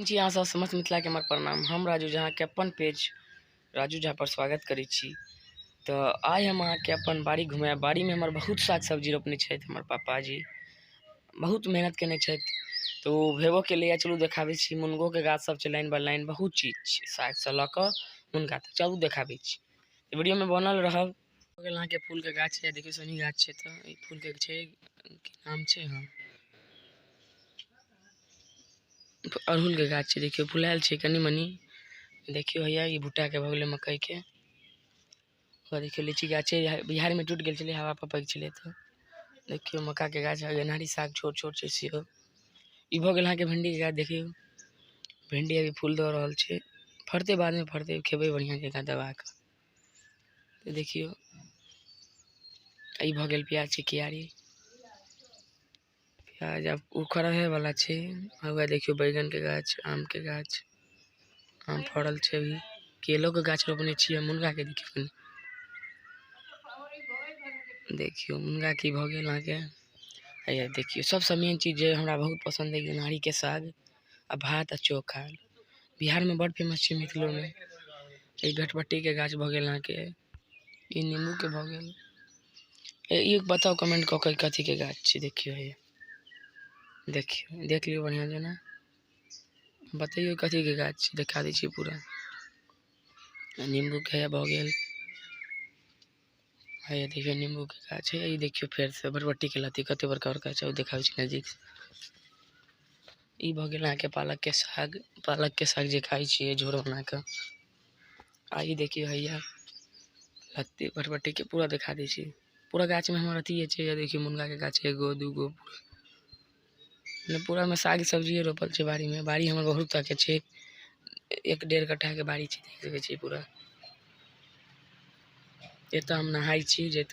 छी अहाँ सब समस्त मिथिला के हमर प्रणाम। हम राजू झा के अपन पेज राजू झा पर स्वागत करै छी। तो आइ हम अहाँ के अपन बाड़ी घुमाए। बाड़ी में हमर बहुत साग सब्जी रोपने छथि हमर पापा जी, बहुत मेहनत केने छथि। तो भेबो के लिए चलू देखाबै छी। मुनगो के गाछ सब छै लाइन बाय लाइन, बहुत चीज छै साग से लऽ कऽ मुनगा तक। चलू देखाबै छी, वीडियो में बनल रहब। अहाँ के फूल के गाछ है, देखियो सनी गाछ छै। तो ई फूल के छै की नाम छै, हाँ अड़हुल के गाछ छै। देखियो फुलायल छै कनी मनी। देखियो हैया ई भुट्टा के भगले मकई के। और देखियो लीची गाछ छै, बिहार में टूट गेल छलै, हवा पर पक छलै। तो देखियो मक्का के गाछ है, गेनहारी साग छोट छोट छै सेहो। ई भ गेल अहाँ के भिंडी के गाछ। देखियो भिंडी अभी फूल द रहल छै, फरते बाद में फरते, खेबे बढ़िया जगह दबा के। देखियो ई भ गेल प्याज के क्यारी। प्याज अब उखड़ रहे वाला छै। हुआ देखियो बैगन के गाछ, आम के गाछ, आम फड़ल छै। अभी केलो के गाछ रोपने छियै। मुनगा के देखियो, देखियो मुनगा की भ गेल अहाँ के। हैया देखियो सबसे मेन चीज जे हमरा बहुत पसंद है, गेनहारी के साग आ भात आ चोखा। बिहार में बड़ फेमस छै, मिथिलो में। ई गटपट्टी के गाछ भ गेल अहाँ के। ई नींबू के भ गेल। ई बताओ कमेंट क के कथी के गाछ छै। देखियो है, देखियो देख लियो बढ़िया जना, बताइयो कथी के गाछ छै। दिखा दै छी पूरा। नींबू के भ गेल। है देखियो नींबू के गाछ है। ई देखियो फेर से बरबट्टी के लत्ती कते बड़का बड़का छै, देखाबै छी नजदीक। ई भ गेल अहाँ के पालक के साग। पालक के साग जे खाई छियै झोर बना के। आ ई देखियो हैया लत्ती बरबट्टी के पूरा दिखा दै छी। पूरा गाछ में हमर अथी छै। देखियो मुनगा के गाछ एगो दूगो, पूरा में साग सब्जी रोपल छै बाड़ी में। बाड़ी हमर बहुत के छै, 1-1.5 कट्ठा के बाड़ी छै, देख सकै छी पूरा। एत हम नहाई छी, जेत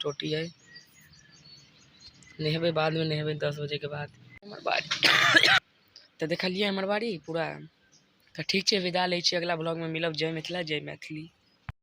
टोटी है। नहेबे बाद में, नहेबे 10 बजे के बाद। हमर बाड़ी तो देखलिए हमर बाड़ी पूरा। तो ठीक छै, विदा ले छी। अगला ब्लॉग में मिलब। जय मिथिला, जय मैथिली।